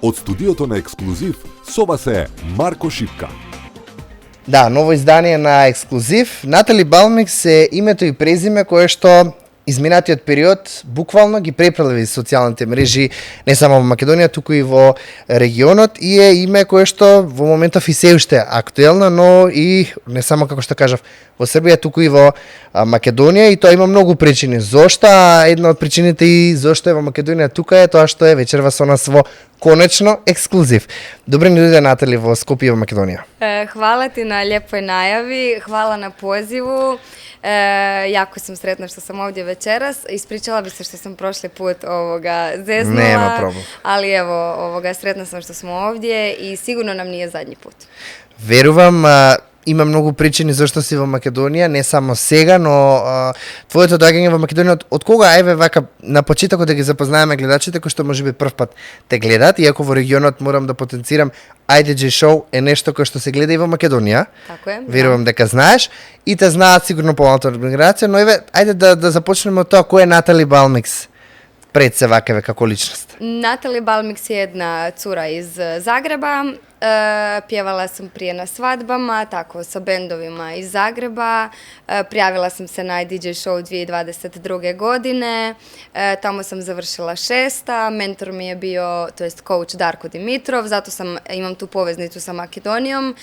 Од студиото на Ексклузив со вас е Марко Шипка. Да, ново издание на Ексклузив. Натали Балмикс е името и презиме кое што изминатиот период буквално ги преправи социјалните мрежи не само во Македонија, туку и во регионот и е име кое што во моментов и се уште актуелно, но и не само како што кажав во Србија, туку и во Македонија, и тоа има многу причини. Зошто? Една од причините и зошто е во Македонија тука е тоа што е вечерва со нас во конечно Ексклузив. Добре ни дојде, Натали, во Скопје, во Македонија. Hvala ti na lijepoj najavi, hvala na pozivu. Jako sam sretna što sam ovdje večeras. Ispričala bi se što sam prošli put zeznula. Nema problem. Ali evo, sretna sam što smo ovdje i sigurno nam nije zadnji put. Верувам, има многу причини зашто си во Македонија, не само сега, но твоето доаѓање во Македонија од кога, ајве вака на почетокот да ги запознаеме гледачите кои што можеби прв пат те гледат, иако во регионот морам да потенцирам IDG шоу е нешто кое што се гледа и во Македонија. Тако е. Верувам дека знаеш и те знаат сигурно полната организација, но еве ајде да започнеме од тоа кој е Натали Балмикс пред се вакаве како личност. Natali Balmix je jedna cura iz Zagreba. Pjevala sam prije na svadbama, tako sa bendovima iz Zagreba. Prijavila sam se na DJ show 2022. godine. Tamo sam završila 6. Mentor mi je bio, to jest coach Darko Dimitrov, zato imam tu poveznicu sa Makedonijom.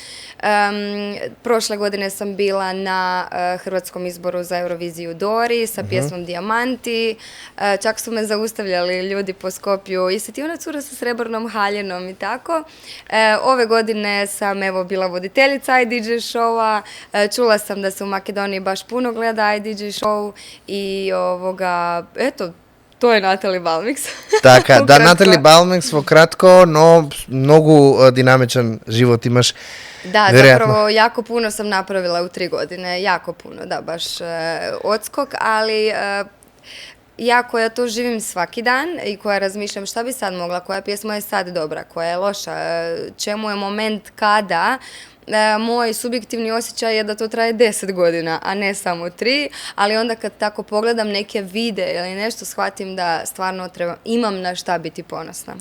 Prošle godine sam bila na hrvatskom izboru za Euroviziju Dori sa pjesmom Dijamanti. Čak su me zaustavljali ljudi po Skopju. Jesi ti ona cura sa srebrnom haljinom i tako? Ove godine sam bila voditeljica IDJ showa, čula sam da se u Makedoniji baš puno gleda IDJ show i eto, to je Natali Balmix. Така, да, Натали Балмикс во кратко, но многу динамичен живот имаш. Da, Vjerojatno. zapravo jako puno sam napravila u 3 godine, jako puno, da, baš odskok, ali ja koja to živim svaki dan i koja razmišljam šta bi sad mogla, koja pjesma je sad dobra, koja je loša, čemu je moment kada, moj subjektivni osjećaj je da to traje 10 godina, a ne samo 3, ali onda kad tako pogledam neke vide ili nešto, shvatim da stvarno imam na šta biti ponosna.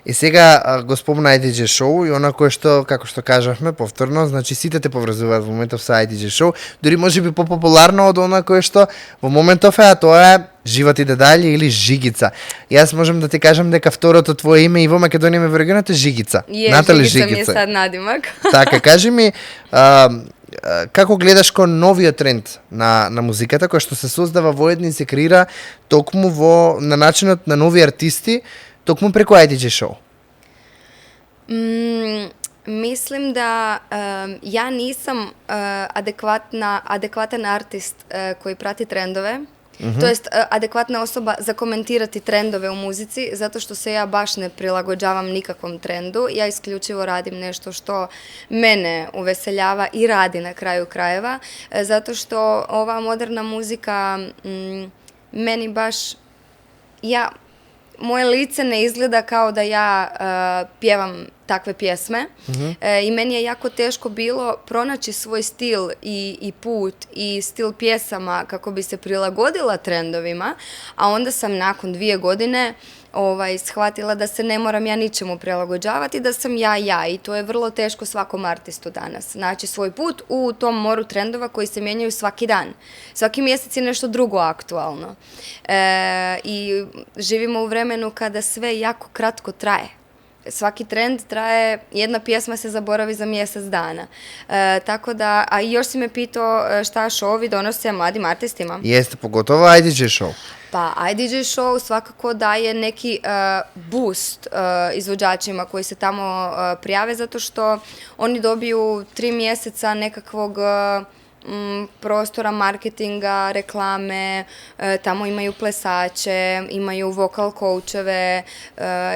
И сега го спомна IDJ шоу и она кое што, како што кажавме повторно, значи сите те поврзуваат во моментов со IDJ шоу, дури можеби попопуларно од она кое што во моментов е, а тоа е Живот иде дале или Жигица. Јас можам да ти кажам дека второто твое име и во Македонија и во регионот е Жигица. Натали Жигица ми е Жигица. sad nadimak. Така, кажи ми, како гледаш кон новиот тренд на музиката која што се создава воедно и се креира токму на начинот на нови артисти, токму преку IDJ шоу? Mislim da ja nisam adekvatan artist koji prati trendove, to jest adekvatna osoba za komentirati trendove u muzici, zato što se ja baš ne prilagođavam nikakvom trendu. Ja isključivo radim nešto što mene uveseljava i radi na kraju krajeva, zato što ova moderna muzika meni baš, moje lice ne izgleda kao da ja pjevam takve pjesme i meni je jako teško bilo pronaći svoj stil i put i stil pjesama kako bi se prilagodila trendovima, a onda sam nakon 2 godine shvatila da se ne moram ja ničemu prilagođavati, da sam ja i to je vrlo teško svakom artistu danas. Naći svoj put u tom moru trendova koji se mijenjaju svaki dan. Svaki mjesec je nešto drugo aktualno. I živimo u vremenu kada sve jako kratko traje. Svaki trend traje, jedna pjesma se zaboravi za mjesec dana. Tako da, a još si me pitao šta šovi donose mladim artistima. Jeste, pogotovo IDJ šou. Pa IDJ show svakako daje neki boost izvođačima koji se tamo prijave, zato što oni dobiju 3 mjeseca nekakvog prostora marketinga, reklame, tamo imaju plesače, imaju vokal coacheve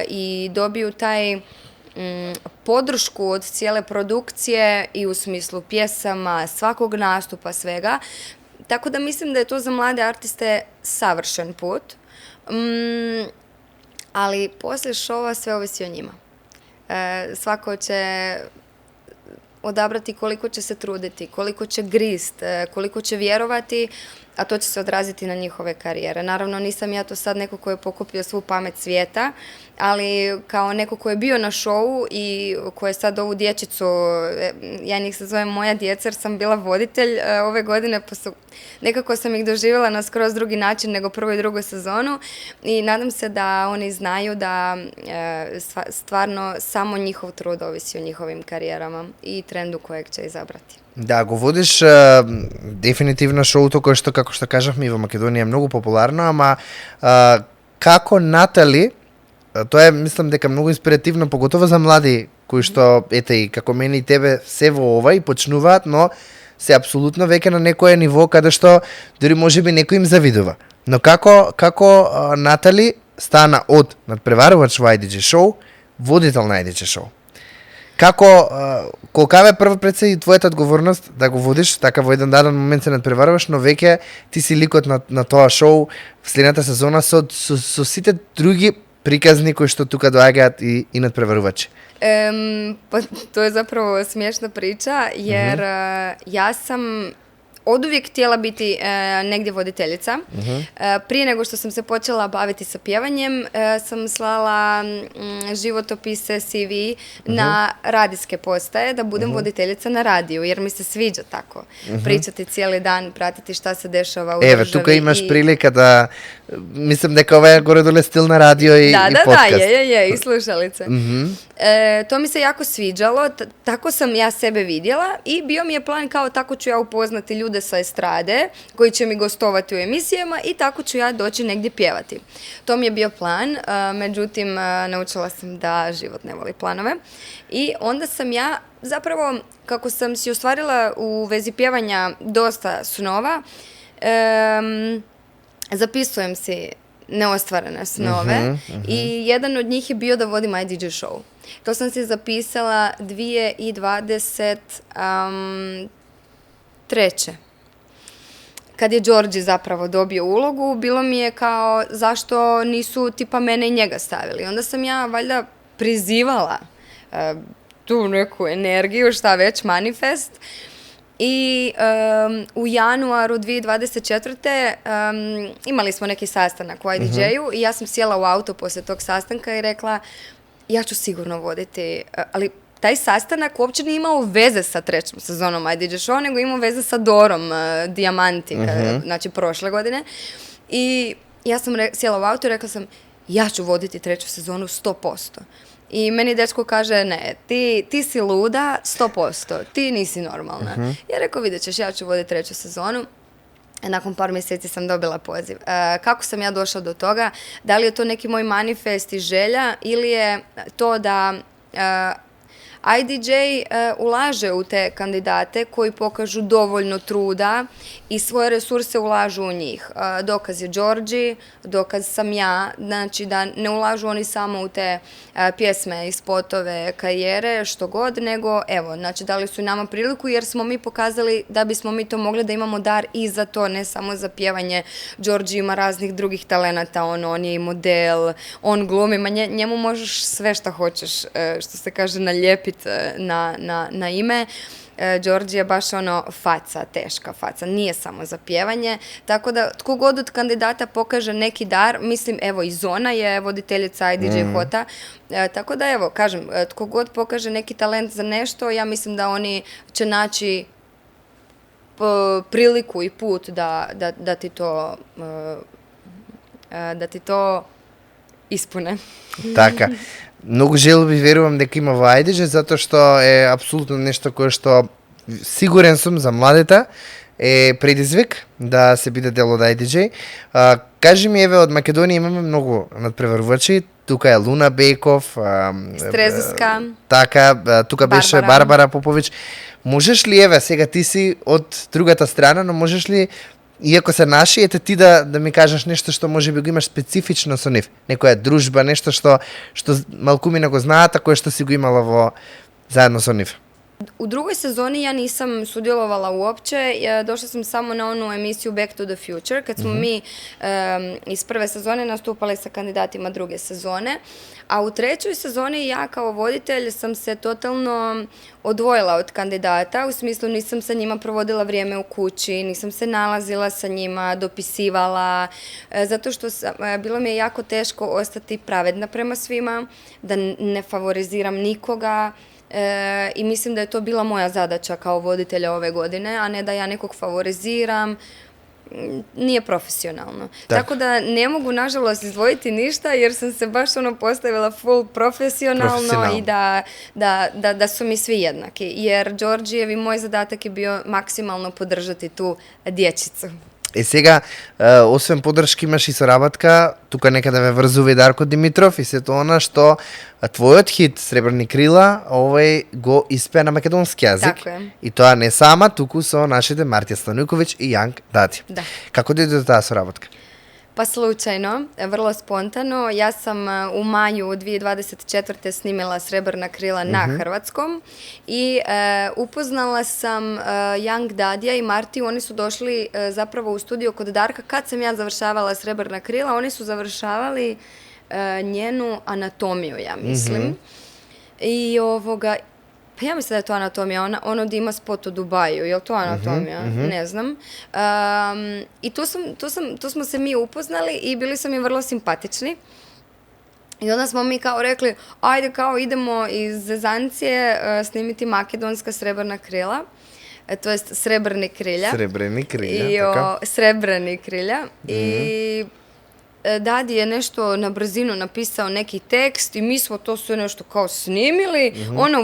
i dobiju taj podršku od cijele produkcije i u smislu pjesama, svakog nastupa, svega. Tako da mislim da je to za mlade artiste savršen put, ali poslije šova sve ovisi o njima. Svako će odabrati koliko će se truditi, koliko će grist, koliko će vjerovati, a to će se odraziti na njihove karijere. Naravno, nisam ja to sad neko ko je pokupio svu pamet svijeta, ali kao neko ko je bio na šovu i ko je sad ovu dječicu, ja njih se zovem moja djeca jer sam bila voditelj ove godine, pa nekako sam ih doživjela na skroz drugi način nego prvu i drugu sezonu i nadam se da oni znaju da stvarno samo njihov trud ovisi o njihovim karijerama i trendu kojeg će izabrati. Да, го водиш дефинитивно шоуто кое што, како што кажавме, и во Македонија е многу популарно, ама како Натали, тоа е, мислам дека многу инспиративно, поготово за млади, кои што, ете и како мене и тебе, се во ова и почнуваат, но се апсолутно веќе на некое ниво каде што дури можеби некој им завидува. Но како Натали стана од надпреварувач во IDG шоу, водител на IDG шоу? Колкава е прва пред се и твојата одговорност да го водиш, така во еден даден момент се надпреваруваш, но веќе ти си ликот на тоа шоу в следната сезона со сите други приказни кои што тука доаѓаат и надпреварувачи. Pa to je zapravo smiješna priča jer ja sam oduvijek htjela biti negdje voditeljica. Prije nego što sam se počela baviti sa pjevanjem, sam slala životopise, CV na radijske postaje da budem voditeljica na radiju, jer mi se sviđa tako pričati cijeli dan, pratiti šta se dešava u državi. Еве, тука имаш прилика да, мислам дека ова е горе-доле стил на радио и подкаст. Da, je, i slušalice. To mi se jako sviđalo, tako sam ja sebe vidjela i bio mi je plan kao tako ću ja upoznati ljude sa estrade koji će mi gostovati u emisijama i tako ću ja doći negdje pjevati. To mi je bio plan, međutim naučila sam da život ne voli planove i onda sam ja zapravo, kako sam si ostvarila u vezi pjevanja dosta snova, zapisujem si neostvarene snove i jedan od njih je bio da vodim IDG show. To sam si zapisala 2023. Kad je Đorđe zapravo dobio ulogu, bilo mi je kao zašto nisu tipa mene i njega stavili. Onda sam ja valjda prizivala tu neku energiju, šta već, manifest. I u januaru 2024. Imali smo neki sastanak u IDJ-u i ja sam sjela u auto poslije tog sastanka i rekla ja ću sigurno voditi, ali taj sastanak uopće nije imao veze sa trećom sezonom IDJ Show, nego imao veze sa Dorom Diamanti, znači prošle godine. I ja sam sjela u auto i rekla sam ja ću voditi treću sezonu 100%. I meni dečko kaže, ne, ti si luda 100%, ti nisi normalna. Ja rekao, vidjet ćeš, ja ću voditi treću sezonu. Nakon par mjeseci sam dobila poziv. Kako sam ja došla do toga? Da li je to neki moj manifest i želja ili je to da IDJ ulaže u te kandidate koji pokažu dovoljno truda i svoje resurse ulažu u njih. Dokaz je Đorđi, dokaz sam ja, znači da ne ulažu oni samo u te pjesme i spotove, karijere, što god, nego evo, znači dali su nama priliku jer smo mi pokazali da bismo mi to mogli da imamo dar i za to, ne samo za pjevanje. Đorđi ima raznih drugih talenata, on je i model, on glumi, njemu možeš sve što hoćeš, što se kaže, nalijepiti na ime. Đorđe je baš ono faca, teška faca, nije samo za pjevanje, tako da tko god od kandidata pokaže neki dar, mislim evo i Zona je voditeljica IDJ Hota, tako da evo, kažem, tko god pokaže neki talent za nešto, ja mislim da oni će naći priliku i put da ti to ispune. Така. Многу желби верувам дека има во IDJ, затоа што е апсолутно нешто кое што сигурен сум за младите е предизвик да се биде дел од IDJ. Кажи ми, еве, од Македонија имаме многу надпреварувачи. Тука е Луна Беков, Стрезиска. Така, тука беше Барбара Попович. Можеш ли, еве, сега ти си од другата страна, но можеш ли, иако се наши, ете ти да ми кажеш нешто што може би го имаш специфично со нив, некоја дружба, нешто што малкумина го знаат, а кое што си го имала заедно со нив? U drugoj sezoni ja nisam sudjelovala uopće, došla sam samo na onu emisiju Back to the Future, kad smo mi iz prve sezone nastupali sa kandidatima druge sezone, a u trećoj sezoni ja kao voditelj sam se totalno odvojila od kandidata, u smislu nisam sa njima provodila vrijeme u kući, nisam se nalazila sa njima, dopisivala, zato što bilo mi je jako teško ostati pravedna prema svima, da ne favoriziram nikoga, i mislim da je to bila moja zadaća kao voditelja ove godine, a ne da ja nekog favoriziram. Nije profesionalno. Tako da ne mogu, nažalost, izdvojiti ništa jer sam se baš postavila full profesionalno i da su mi svi jednaki. Jer Đorđijev i moj zadatak je bio maksimalno podržati tu dječicu. Сега, освен подршки, имаш и соработка, тука некаде ве врзува и Дарко Димитров и сето она што твојот хит Сребрни крила го испеа на македонски јазик. Така е. И тоа не сама, туку со нашите Мартија Станујковиќ и Јанг Дади. Да. Како дојде до таа соработка? Pa slučajno, vrlo spontano. Ja sam u maju 2024. snimila Srebrna krila na hrvatskom i upoznala sam Young Dadija i Martiju. Oni su došli zapravo u studio kod Darka kad sam ja završavala Srebrna krila. Oni su završavali njenu anatomiju, ja mislim. I pa ja mislim da je to anatomija, ono da ima spot u Dubaju, je li to anatomija? Ne znam. I tu smo se mi upoznali i bili su mi vrlo simpatični. I onda smo mi kao rekli, ajde kao idemo iz Zezancije snimiti makedonska Srebrna krila, to jest Srebrni krilja. Srebrni krilja, tako. Srebrni krilja. I Dadi je nešto na brzinu napisao neki tekst i mi smo to sve nešto kao snimili,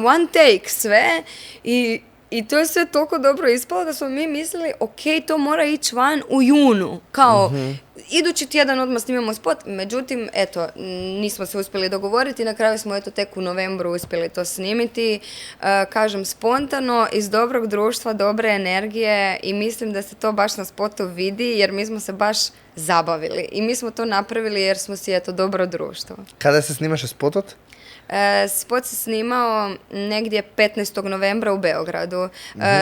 one take sve i to je sve toliko dobro ispalo da smo mi mislili, ok, to mora ići van u junu, kao idući tjedan odmah snimamo spot, međutim, eto, nismo se uspjeli dogovoriti, na kraju smo eto tek u novembru uspjeli to snimiti, kažem spontano, iz dobrog društva, dobre energije i mislim da se to baš na spotu vidi jer mi smo se baš zabavili i mi smo to napravili jer smo si eto dobro društvo. Kada se snimaše spotot? Spot se snimao negdje 15. novembra u Beogradu.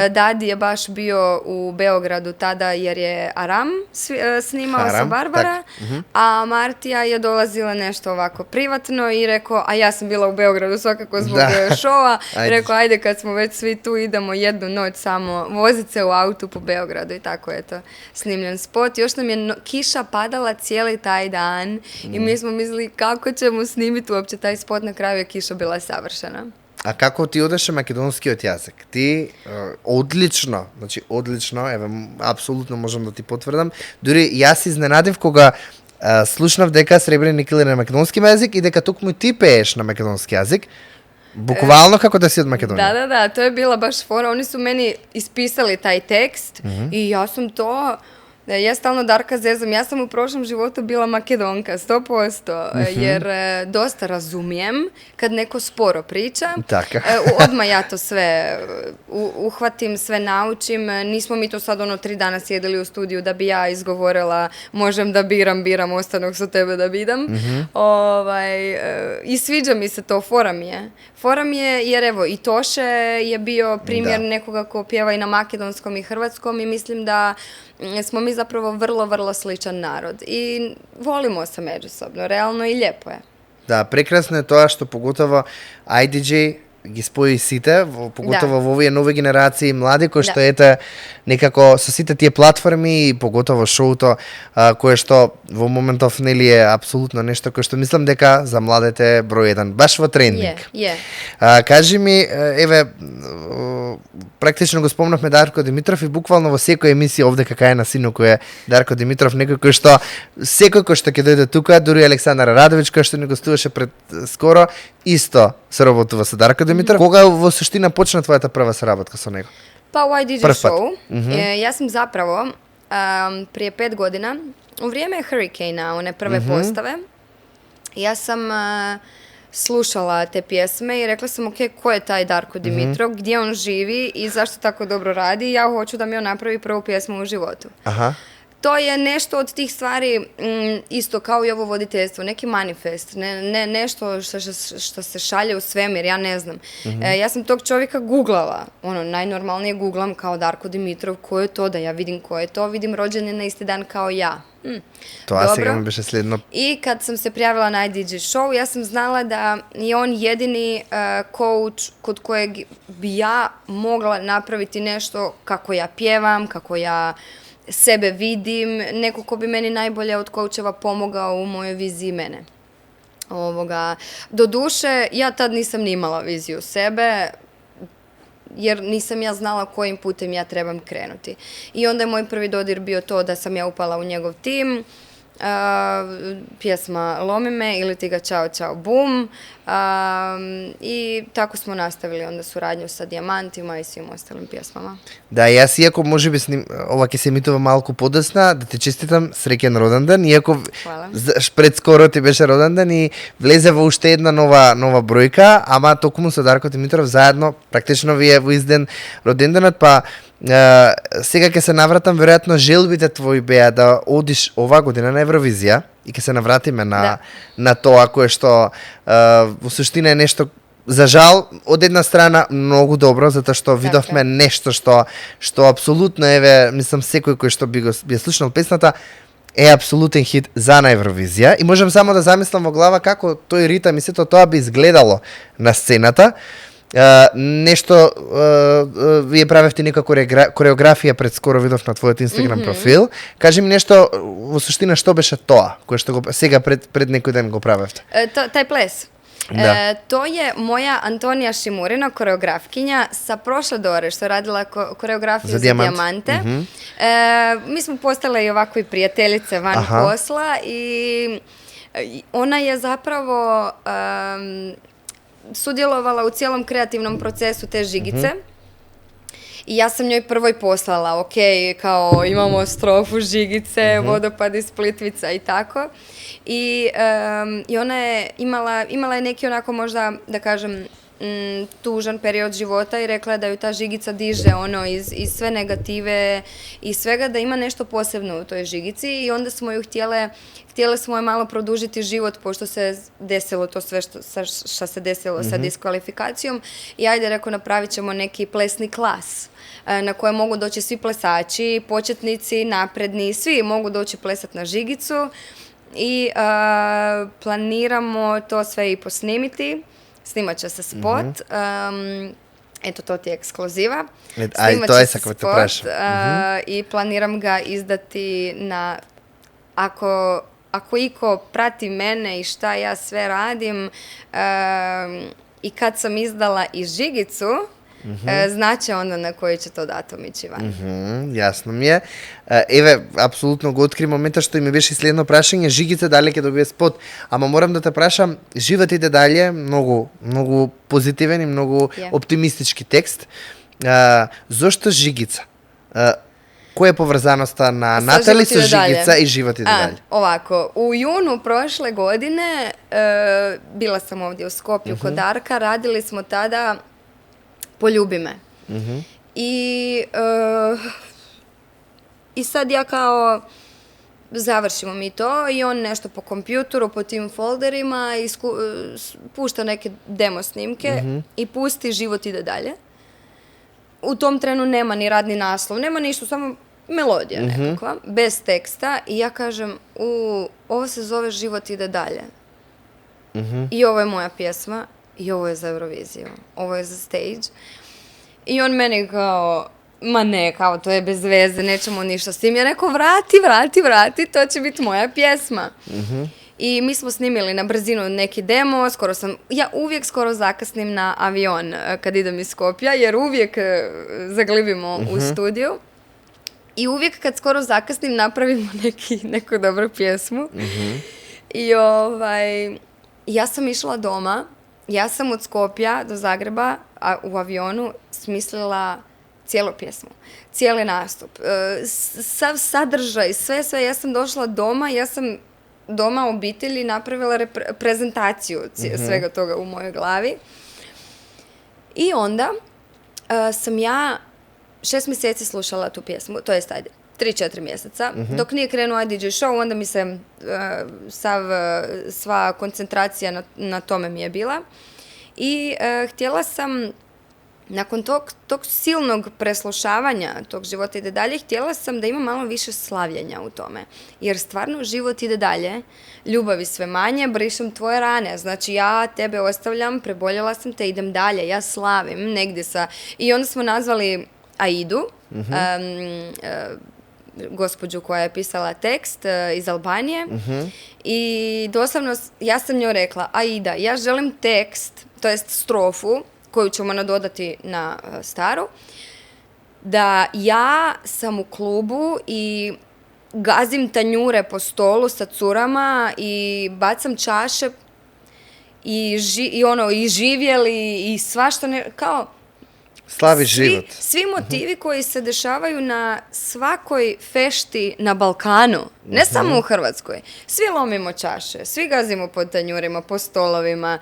Dadi je baš bio u Beogradu tada jer je Aram snimao sa Barbara, a Martija je dolazila nešto ovako privatno i rekao, a ja sam bila u Beogradu svakako zbog šova, rekao ajde kad smo već svi tu idemo jednu noć samo voziti se u autu po Beogradu i tako je to snimljen spot. Još nam je kiša padala cijeli taj dan i mi smo mislili kako ćemo snimiti uopće taj spot, na kraju je kiša bila savršena. А како ти одеше македонскиот јазик? Ти одлично, значи одлично, еве апсолутно можам да ти потврдам. Дури јас изненадив кога слушнав дека Сребрени крила на македонски јазик и дека токму ти пееш на македонски јазик. Bukvalno kako da si od Makedonije. Da, to je bila baš fora. Oni su meni ispisali taj tekst i ja sam to... Ja stalno Darka zezam, ja sam u prošlom životu bila Makedonka, 100%, jer dosta razumijem kad neko sporo priča. Odmah ja to sve uhvatim, sve naučim. Nismo mi to sad 3 dana sjedili u studiju da bi ja izgovorila možem da biram, ostanog su tebe da bidam. I sviđa mi se to, fora mi je jer evo i Toše je bio primjer nekoga ko pjeva i na makedonskom i hrvatskom i mislim da smo mi zapravo vrlo, vrlo sličan narod i volimo se međusobno, realno i lijepo je. Да, прекрасно е тоа што поготово IDJ ги спои сите, поготово во овие нови генерации млади кои што ете некако со сите тие платформи и поготово шоуто кое што во моментов нели е апсолутно нешто кое што мислам дека за младите број 1 баш во трендинг. Кажи ми, еве практично го спомнавме Дарко Димитров и буквално во секоја емисија овде кака е на сино кој е Дарко Димитров, некој кој што секој кој што ќе дојде тука, дури Александар Радовиќ кој што ни гостуваше пред скоро, исто се работува со Дарко Димитров. Кога во суштина почна твојата прва соработка со него? Pa u IDJ show. Ja sam zapravo prije 5 godina, u vrijeme Hurricane-a, one prve postave, ja sam slušala te pjesme i rekla sam, ok, ko je taj Darko Dimitrov, gdje on živi i zašto tako dobro radi, ja hoću da mi on napravi prvu pjesmu u životu. to je nešto od tih stvari, isto kao i ovo voditeljstvo, neki manifest, nešto što se šalje u svemir, ja ne znam. Ja sam tog čovjeka googlala, najnormalnije googlam kao Darko Dimitrov, ko je to, da ja vidim ko je to, vidim rođen je na isti dan kao ja. Тоа сега ми беше следно. I kad sam se prijavila na iDJ show, ja sam znala da je on jedini coach kod kojeg bi ja mogla napraviti nešto kako ja pjevam, kako ja sebe vidim, neko ko bi meni najbolje od coacheva pomogao u mojoj viziji mene. Doduše, ja tad nisam ni imala viziju sebe, jer nisam ja znala kojim putem ja trebam krenuti. I onda je moj prvi dodir bio to da sam ja upala u njegov tim, pjesma Lomi me ili ti ga Ćao Ćao Bum, i tako smo nastavili onda suradnju sa Dijamantima i svim ostalim pjesmama. Да, јас иако можеби ова ќе се емитува малку подесна, да ти честитам среќен роден ден, иако пред скоро ти беше роден ден и влезе во уште една нова бројка, ама токму со Дарко Димитров заедно, практично вие во изден роденденот, па сега ќе се навратам, веројатно желбите твои беа да одиш ова година на Евровизија и ќе се навратиме на тоа кое што во суштина е нешто за жал од една страна многу добро, затоа што видовме нешто што апсолутно мислам секој кој што би слушнал песната е апсолутен хит за на Евровизија и можам само да замислам во глава како тој ритам и сето тоа би изгледало на сцената. Нешто вие правевте нека кореографија пред скоро видов на твојот Инстаграм профил. Кажи ми нешто во суштина што беше тоа кое што го сега пред некој ден го правевте? Тај плес. Da. To je moja Antonija Šimurina, koreografkinja sa prošle dore, što je radila koreografiju za Dijamante. Mi smo postale i ovako i prijateljice van posla i ona je zapravo sudjelovala u cijelom kreativnom procesu te žigice. I ja sam njoj prvoj poslala, ok, kao imamo strofu žigice, vodopad iz Plitvica i tako. I ona je imala je neki onako možda, da kažem, tužan period života i rekla je da ju ta žigica diže iz sve negative i svega, da ima nešto posebno u toj žigici i onda smo ju htjele smo je malo produžiti život pošto se desilo to sve što se desilo sa diskvalifikacijom i ajde, rekao, napravit ćemo neki plesni klas na koje mogu doći svi plesači, početnici, napredni, svi mogu doći plesati na žigicu i planiramo to sve i posnimiti. Snimat će se spot. Eto, to ti je ekskluziva. Snimat će se spot i planiram ga izdati na... Ako iko prati mene i šta ja sve radim i kad sam izdala i žigicu, znaće onda na koji će to datum ići van. Јасно ми е. Еве, апсолутно го откри момента што ми беше следно прашање, жигица дали ќе добие спот, ама морам да те прашам, живот иде дале, многу позитивен и многу оптимистички текст. Зошто жигица? Која е поврзаноста на Натали со жигица и живот иде дале? Ovako, u junu prošle godine bila sam ovdje u Skopju kod Darka, radili smo tada Poljubi me. I sad ja kao završimo mi to i on nešto po kompjutoru, po tim folderima pušta neke demo snimke i pusti Život ide dalje. U tom trenu nema ni radni naslov, nema ništa, samo melodija nekakva, bez teksta i ja kažem, ovo se zove Život ide dalje. I ovo je moja pjesma i ovo je za Euroviziju, ovo je za stage. I on meni kao, ma ne, kao to je bez veze, nećemo ništa s tim. Ja rekao, vrati, to će biti moja pjesma. I mi smo snimili na brzinu neki demo, ja uvijek skoro zakasnim na avion kad idem iz Skopja, jer uvijek zaglibimo u studiju. I uvijek kad skoro zakasnim napravimo neku dobru pjesmu. I ja sam išla doma, ja sam od Skopja do Zagreba u avionu smislila cijelu pjesmu, cijeli nastup, sav sadržaj, sve. Ja sam došla doma, ja sam doma obitelji napravila prezentaciju svega toga u mojoj glavi. I onda sam ja 6 mjeseci slušala tu pjesmu, to jest 3 3-4 mjeseca. Dok nije krenuo iDJ show, onda mi se sva koncentracija na tome mi je bila. I htjela sam, nakon tog silnog preslušavanja tog Život ide dalje, htjela sam da ima malo više slavljenja u tome. Jer stvarno život ide dalje, ljubavi sve manje, brišem tvoje rane. Znači ja tebe ostavljam, preboljela sam te, idem dalje, ja slavim negdje sa... I onda smo nazvali Aidu, gospođu koja je pisala tekst iz Albanije. I doslovno ja sam njoj rekla, Aida, ja želim tekst, to jest strofu, koju ćemo nadodati na staru, da ja sam u klubu i gazim tanjure po stolu sa curama i bacam čaše i živjeli i svašta, kao Slavi život. Svi motivi koji se dešavaju na svakoj fešti na Balkanu, ne samo u Hrvatskoj. Svi lomimo čaše, svi gazimo po tanjurima, po stolovima,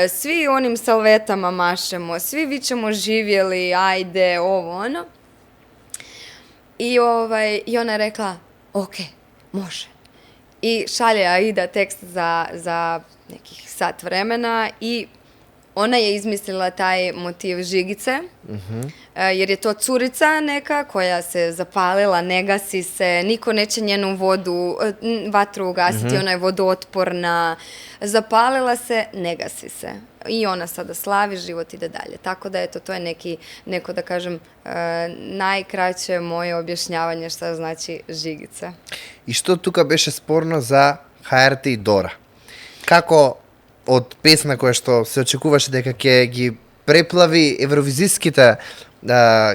svi onim salvetama mašemo, svi vičemo živjeli, ajde, ovo, ono. I ona je rekla, ok, može. I šalje Aida tekst za nekih sat vremena i ona je izmislila taj motiv žigice, jer je to curica neka koja se zapalila, ne gasi se, niko neće njenu vatru ugasiti, ona je vodootporna, zapalila se, ne gasi se. I ona sada slavi, život ide dalje. Tako da, eto, to je neko da kažem, najkraće moje objašnjavanje šta znači žigica. И што тука беше спорно за ХРТ и Дора? Како од песна која што се очекуваше дека ќе ги преплави евровизиските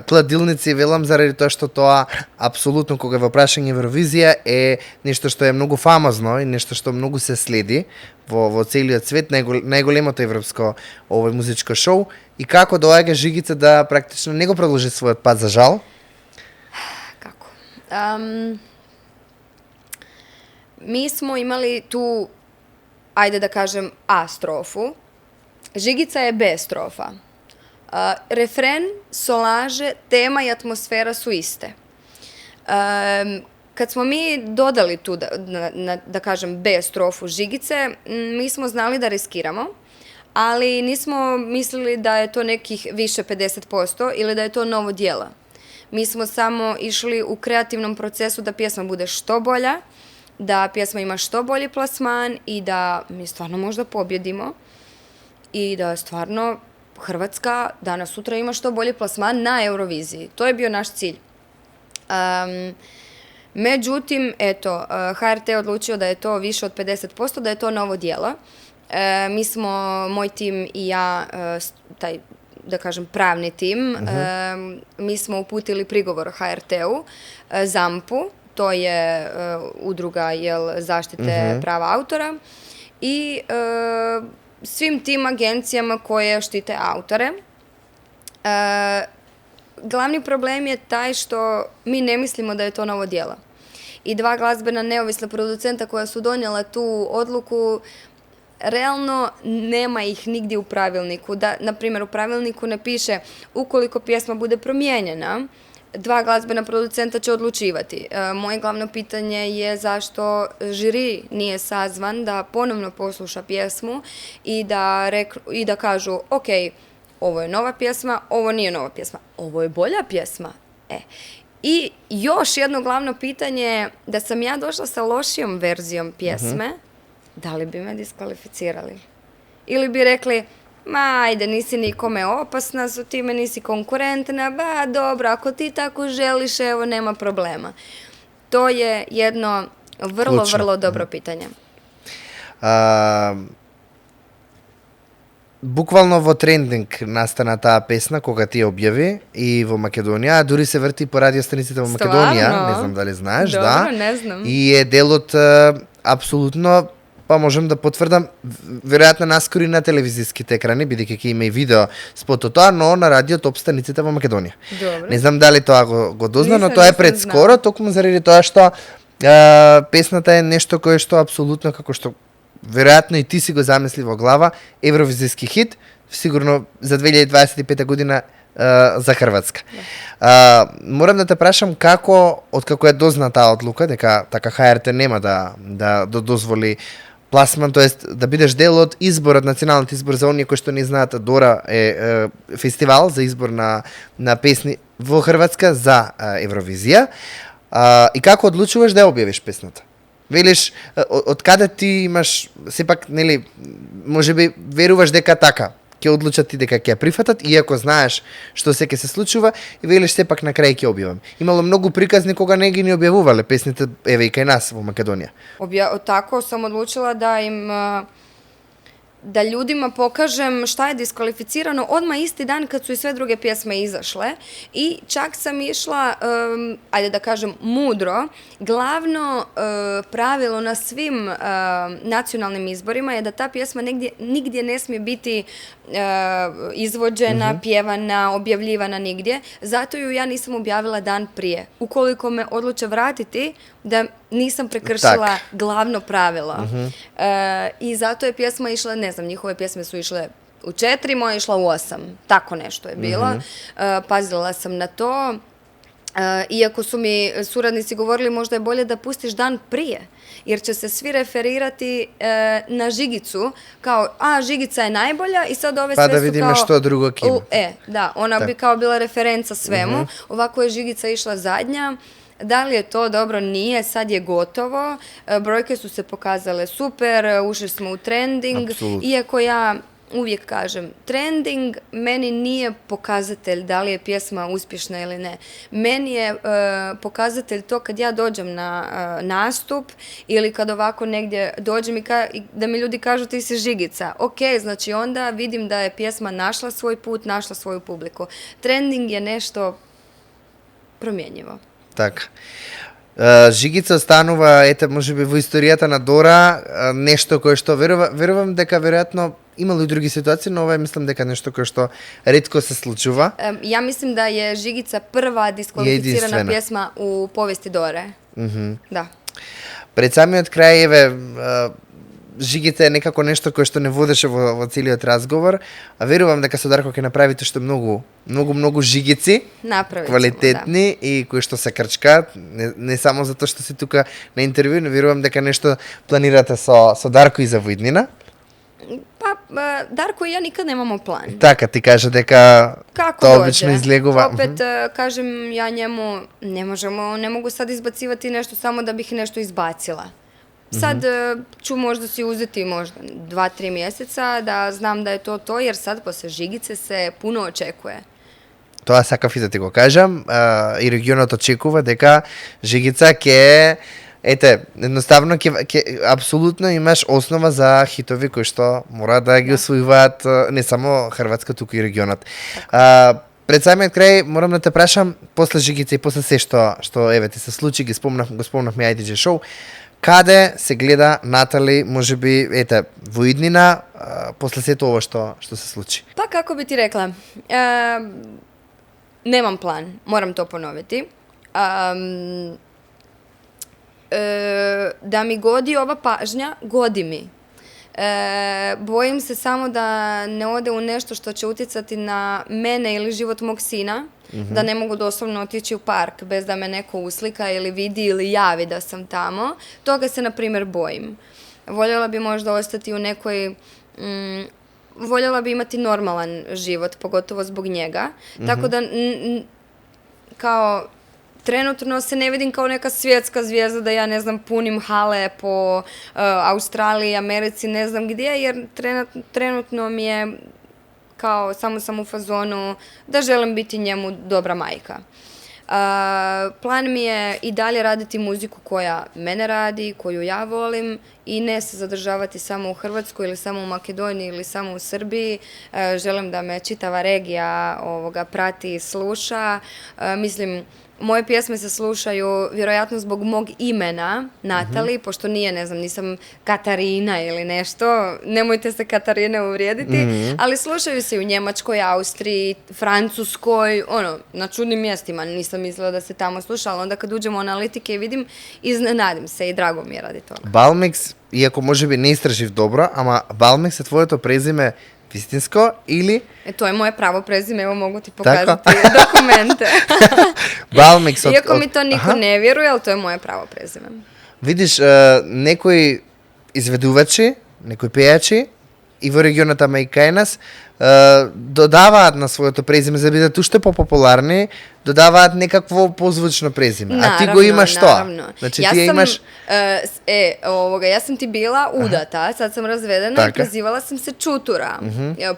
кладилници, велам заради тоа што тоа апсолутно кога во прашање Евровизија е нешто што е многу фамозно и нешто што многу се следи во целиот свет, најголемото европско музичко шоу, и како доаѓа Жигица да практично не го продолжи својот пат, за жал? Како? Mi smo imali tu, ajde da kažem, A strofu. Žigica je B strofa. Refren, solaže, tema i atmosfera su iste. Kad smo mi dodali tu, da kažem, B strofu Žigice, mi smo znali da riskiramo, ali nismo mislili da je to nekih više 50% ili da je to novo djelo. Mi smo samo išli u kreativnom procesu da pjesma bude što bolja, da pjesma ima što bolji plasman i da mi stvarno možda pobjedimo i da stvarno Hrvatska danas sutra ima što bolji plasman na Euroviziji. To je bio naš cilj. Međutim, eto, HRT je odlučio da je to više od 50%, da je to novo djelo. Mi smo, moj tim i ja, taj, da kažem, pravni tim, mi smo uputili prigovor HRT-u, ZAMP-u, to je udruga zaštite prava autora, i svim tim agencijama koje štite autore. Glavni problem je taj što mi ne mislimo da je to novo djelo. I dva glazbena neovisna producenta koja su donijela tu odluku, realno nema ih nigdje u pravilniku. Na primjer, u pravilniku ne piše ukoliko pjesma bude promijenjena, dva glazbena producenta će odlučivati. Moje glavno pitanje je zašto žiri nije sazvan da ponovno posluša pjesmu i da kažu, ok, ovo je nova pjesma, ovo nije nova pjesma, ovo je bolja pjesma. I još jedno glavno pitanje je da sam ja došla sa lošijom verzijom pjesme, da li bi me diskvalificirali? Ili bi rekli, ma ajde, nisi nikome opasna, su time nisi konkurentna, ba dobro, ako ti tako želiš, evo, nema problema. To je jedno vrlo dobro pitanje. Буквално во трендинг настана таа песна кога ти ја објави и во Македонија, дури се врти по радиостаниците во Македонија, не знам дали знаеш, добро, да. Не знам. И е дел од апсолутно, па можем да потврдам, веројатно наскоро и на телевизиските екрани, бидејќи ќе има и видео спото тоа, но на радио топ станиците во Македонија. Добро. Не знам дали тоа го дозна, но тоа е пред скоро, токму заради тоа што песната е нешто кое што апсолутно, како што веројатно и ти си го замисли во глава, евровизиски хит, сигурно за 2025 година за Хрватска. Морам да те прашам откако е дозна таа одлука, дека така ХРТ нема да дозволи пласман, тоест да бидеш дел од изборот, националниот избор за оние кои што не знаат, Дора е фестивал за избор на песни во Хрватска за Евровизија. И како одлучуваш да ја објавиш песната? Велиш, од каде ти имаш, сепак, нели, можеби веруваш дека така, ќе одлучат ти дека ќе ја прифатат, иако знаеш што се ќе се случува, и велиш сепак на крај ќе објавам. Имало многу приказни кога не ги ни објавувале песните, еве и кај нас во Македонија. Tako sam odlučila da ljudima pokažem šta je diskvalificirano odmah isti dan kad su i sve druge pjesme izašle i čak sam išla, ajde da kažem mudro, glavno pravilo na svim nacionalnim izborima je da ta pjesma nigdje ne smije biti izvođena, pjevana, objavljivana nigdje, zato ju ja nisam objavila dan prije. Ukoliko me odluče vratiti, da nisam prekršila glavno pravilo. I zato je pjesma išla, ne znam, njihove pjesme su išle u 4, moja je išla u 8. Tako nešto je bilo. Pazila sam na to. Iako su mi suradnici govorili možda je bolje da pustiš dan prije, jer će se svi referirati na Žigicu, kao, Žigica je najbolja i sad ove sve su kao... Pa da vidimo što drugo kino. Da, ona bi kao bila referenca svemu. Ovako je Žigica išla zadnja. Da li je to dobro? Nije, sad je gotovo. Brojke su se pokazale super, ušli smo u trending. Iako ja uvijek kažem, trending meni nije pokazatelj da li je pjesma uspješna ili ne. Meni je pokazatelj to kad ja dođem na nastup ili kad ovako negdje dođem i da mi ljudi kažu ti si Žigica. Ok, znači onda vidim da je pjesma našla svoj put, našla svoju publiku. Trending je nešto promjenjivo. Така. Жигица останува, можеби во историјата на Дора, нешто кое што верувам дека веројатно имало и други ситуации, но ова е мислам дека нешто кое што ретко се случува. Ja mislim da je Žigica prva diskvalificirana pjesma u povijesti Dore. Da. Пред самиот крај, еве, Жигица е некако нешто кое што не водеше во целиот разговор, а верувам дека со Дарко ќе направите што многу жигици, квалитетни и кои што се крчкаат, не само затоа што се тука на интервју, но верувам дека нешто планирате со Дарко и за воиднина. Pa, Darko i ja nikad nemamo plan. Така, ти кажа дека to обично излегува. Opet, kažem ja njemu, ne mogu sad izbacivati nešto samo da bih nešto izbacila. Sad ću možda si uzeti možda 2-3 mjeseca da znam da je to, jer sad posle Žigice se puno očekuje. Тоа сакав и да ти го кажам, и регионот очекува дека Жигица ќе едноставно ќе апсолутно имаш основа за хитови кои што мора да ги освојуваат не само Хрватска, туку и регионот. Пред самиот крај морам да те прашам, после Жигица и после се што еве ти се случи, го спомнавме IDJ шоу, каде се гледа Натали, можеби, во иднина, после сето ова што се случи? Pa kako bi ti rekla, nemam plan, moram to ponoviti. Da mi godi ova pažnja, godi mi. Bojim se samo da ne ode u nešto što će utjecati na mene ili život mog sina, da ne mogu doslovno otići u park bez da me neko uslika ili vidi ili javi da sam tamo. Toga se, na primjer, bojim. Voljela bi možda ostati u nekoj... Voljela bi imati normalan život, pogotovo zbog njega. Tako da, kao... Trenutno se ne vidim kao neka svjetska zvijezda da ja, ne znam, punim hale po Australiji, Americi, ne znam gdje, jer trenutno mi je kao, samo sam u fazonu da želim biti njemu dobra majka. Plan mi je i dalje raditi muziku koja mene radi, koju ja volim i ne se zadržavati samo u Hrvatskoj ili samo u Makedoniji ili samo u Srbiji. Želim da me čitava regija prati i sluša. Mislim, moje pjesme se slušaju vjerojatno zbog mog imena, Natali, pošto nije, ne znam, nisam Katarina ili nešto, nemojte se Katarine uvrijediti, ali slušaju se i u Njemačkoj, Austriji, Francuskoj, na čudnim mjestima, nisam mislila da se tamo sluša, ali onda kad uđemo u analitike i vidim, iznenadim se i drago mi je radi toga. Balmix, иако можеби не истражив добро, ама Балмекс е твоето презиме вистинско или To je moje pravo prezime, evo mogu ti pokazati dokumente. Балмикс Iako mi to niko ne vjeruje, ali to je moje pravo prezime. Видиш, некои изведувачи, некои пејачи и во регионот ама и кај нас додаваат на своето презиме за да бидат уште попопуларни, додаваат некакво позвучно презиме. А ти го имаш тоа. Значи ja ти sam, имаш ja sam ti bila udata, sad sam razvedena i prezivala sam se Čutura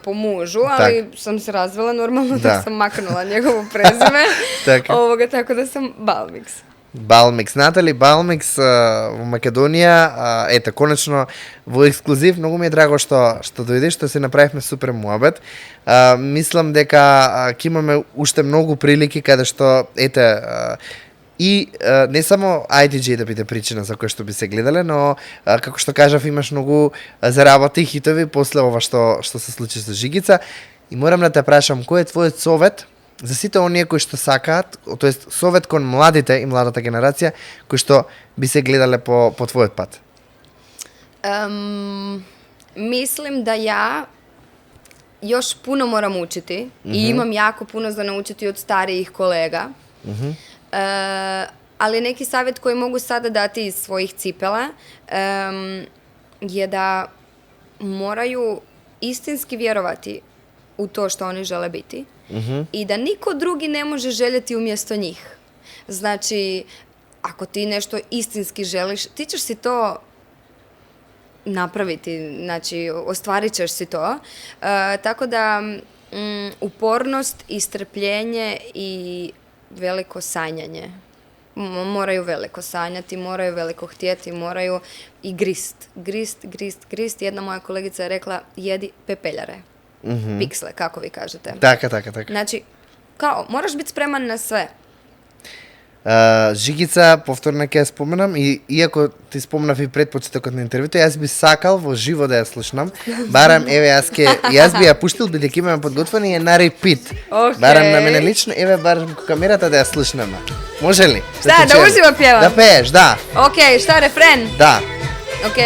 po mužu, ali sam se razvela normalno da sam maknula njegovo prezime, tako da sam Balmix. Балмикс, Натали Балмикс во Македонија, ето конечно во ексклузив, многу ми е драго што дојдеш, што се направивме супер муабет. Мислам дека ќе имаме уште многу прилики каде што и не само IDJ да биде причина за која што би се гледале, но како што кажав имаш многу заработи хитови после ова што се случи со Жигица и морам да те прашам кој е твојот совет за сите оние кои што сакаат, тоест совет кон младите и младата генерација кои што би се гледале по твојот пат? Mislim da ja još puno moram učiti i imam jako puno za naučiti od starijih kolega. Ali neki savjet koji mogu sada dati iz svojih cipela je da moraju istinski vjerovati u to što oni žele biti i da niko drugi ne može željeti umjesto njih. Znači, ako ti nešto istinski želiš, ti ćeš si to napraviti, znači ostvarit ćeš si to. Tako da upornost i strpljenje i veliko sanjanje. Moraju veliko sanjati, moraju veliko htjeti, moraju i grist. Jedna moja kolegica je rekla, jedi pepeljare. Piksle, kako vi kažete. Така. Znači, kao, moraš biti spreman na sve. Жигица, повторно ќе ја споменам и иако ти спомнав и пред почетокот на интервјуто, јас би сакал во живо да ја слушнам. Барам, еве, јас би ја пуштил бидејќи имаме подготвени е на репит. Барам на мене лично, еве, барам камерата да ја слушнаме. Може ли? Šta, da uživo pjevam? Да пееш, да. Ok, šta, refren? Да. Ok.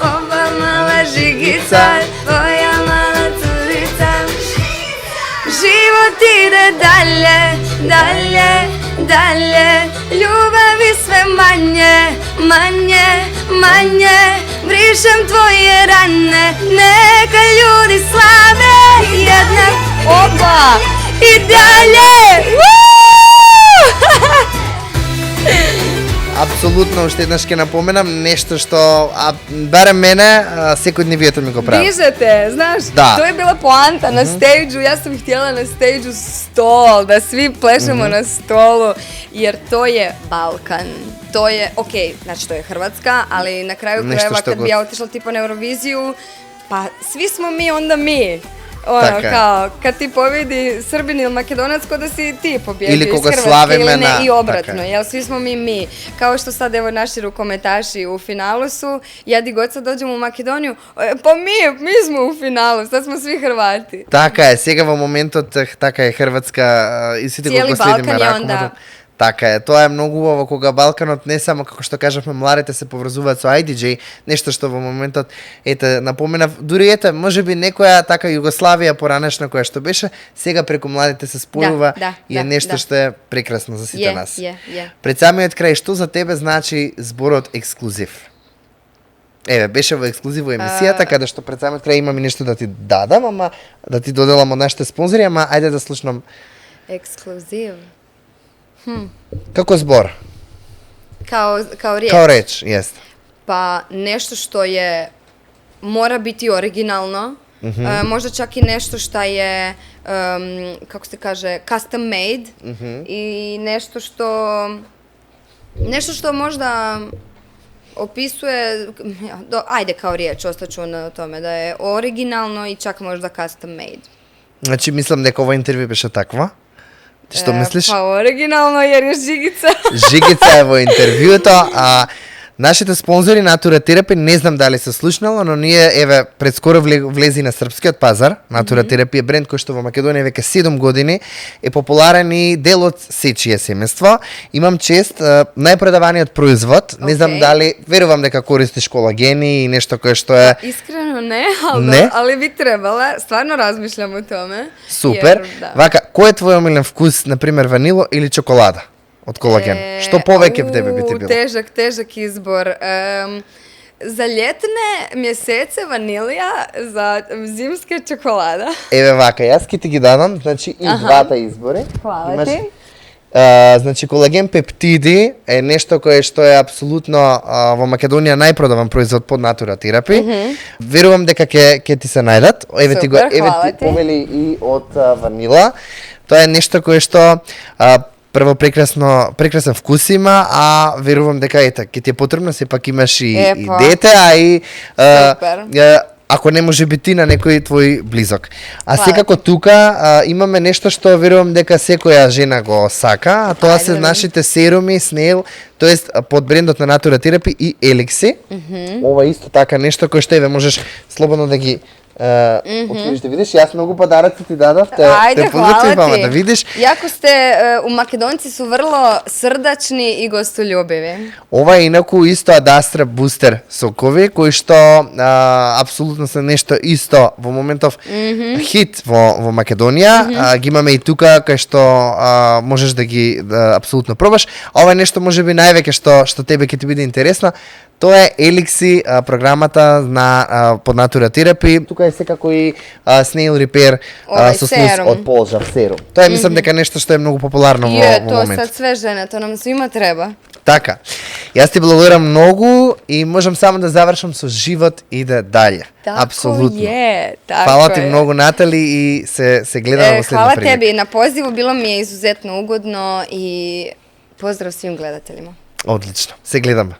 Ova mala Žigica, tvoja mala curica. Život ide dalje, ljubavi sve manje, brišem tvoje rane, neka ljudi slave jednak, oba i dalje. Апсолутно, уште еднаш ќе напоменам нешто што барем мене секојдневието ми го прави. Dižete, znaš, to je bila poanta na stage-u, ja sam htjela na stage-u stol, da svi plešemo na stolu, jer to je Balkan. To je, znači to je Hrvatska, ali na kraju krajeva kad bi ja otišla tipa na Euroviziju, pa svi smo mi, onda mi. Kao, kad ti pobjedi Srbin ili Makedonac, ko da si ti pobjedio iz Hrvatske ili ne, i obratno, jel, svi smo mi. Kao što sad, evo, naši rukometaši u finalu su, ja di god sad dođem u Makedoniju, pa mi smo u finalu, sad smo svi Hrvati. Така е, сега во моментот, така е Хрватска и сите го следиме ракомот. Така е, тоа е многу убаво кога Балканот не само како што кажавме младите се поврзуваат со IDJ, нешто што во моментот напоменав, дури можеби некоја така Југославија поранешна која што беше, сега преку младите се спојува и е нешто што е прекрасно за сите нас. Пред самиот крај, што за тебе значи зборот ексклузив? Еве, беше во ексклузив во емисијата, каде што пред самиот крај имам и нешто да ти дадам, ама да ти доделам од нашите спонзори, ама ајде да слушнам. Ексклузив. Како збор? Kao riječ? Kao reč, jest. Pa nešto što je, mora biti originalno, možda čak i nešto što je, kako se kaže, custom made i nešto što možda opisuje, ajde kao riječ, ostaću na tome, da je originalno i čak možda custom made. Значи, мислам дека ова интервју беше таква. Што мислиш? Па оригинално, јер е Жигица. Жигица е во интервјуто, Нашите спонзори Natura Therapy, не знам дали се слушнало, но ние еве пред скоро влези на српскиот пазар. Natura Therapy е бренд кој што во Македонија веќе 7 години е популарен и дел од сечие семејство. Имам чест најпродаваниот производ. Не знам дали, верувам дека користиш колагени и нешто кое што е Искрено не, Не? ali bi trebala. Stvarno razmišljam o tome. супер. Jer, da. Вака, кој е твој омилен вкус, на пример ванило или чоколада од колаген? Што повеќе в тебе би ти било? Težak izbor. Za ljetne mjesece vanilija, za zimske čokolada. Еве вака, јас ќе ти ги дадам, значи и двата избори. Hvala ti. Значи колаген пептиди е нешто кое што е апсолутно во Македонија најпродаван производ под Natura Therapy. Верувам дека ќе ти се најдат. Еве ти го, Супер, еве хвала ти ти. повели и од ванила. Тоа е нешто кое што прво прекрасен вкус има, а верувам дека ете, ќе ти е потребно, сепак имаш и дете, а и Супер. ако не може би ти на некој твој близок. А секако тука имаме нешто што верувам дека секоја жена го сака, а тоа се нашите серуми, снейл, тоест под брендот на Natura Therapy и Elixi. Ова исто така нешто кој што еве можеш слободно да ги отвориш да видиш. Јас многу подаръци ти дадов, Ajde, те hvala подготвиваме ti. да видиш. Jako ste, u Makedonci su vrlo srdačni i gostoljubivi. Ова е инаку исто Adastra Booster сокови, кои што апсолутно се нешто исто во моментов хит во Македонија. Ги имаме и тука кај што можеш да ги апсолутно пробаш. Ова е нешто можеби највеќе што тебе ќе ти биде интересно. Тоа е Elixi, програмата на под Natura Therapy. Тука е секако и Snail Repair со снус серум. од полжав серум. Тоа е мислам дека нешто што е многу популарно во To моментот. sad sve žene, to nam svima treba. Така. Јас ти благодарам многу и можам само да завршам со живот иде дале. Tako Апсолутно. je, tako Фала ти je. многу, Натали, и се гледаме во следна Hvala прилика. tebi na pozivu, bilo mi je izuzetno ugodno i pozdrav svim gledateljima. Одлично. Се гледаме.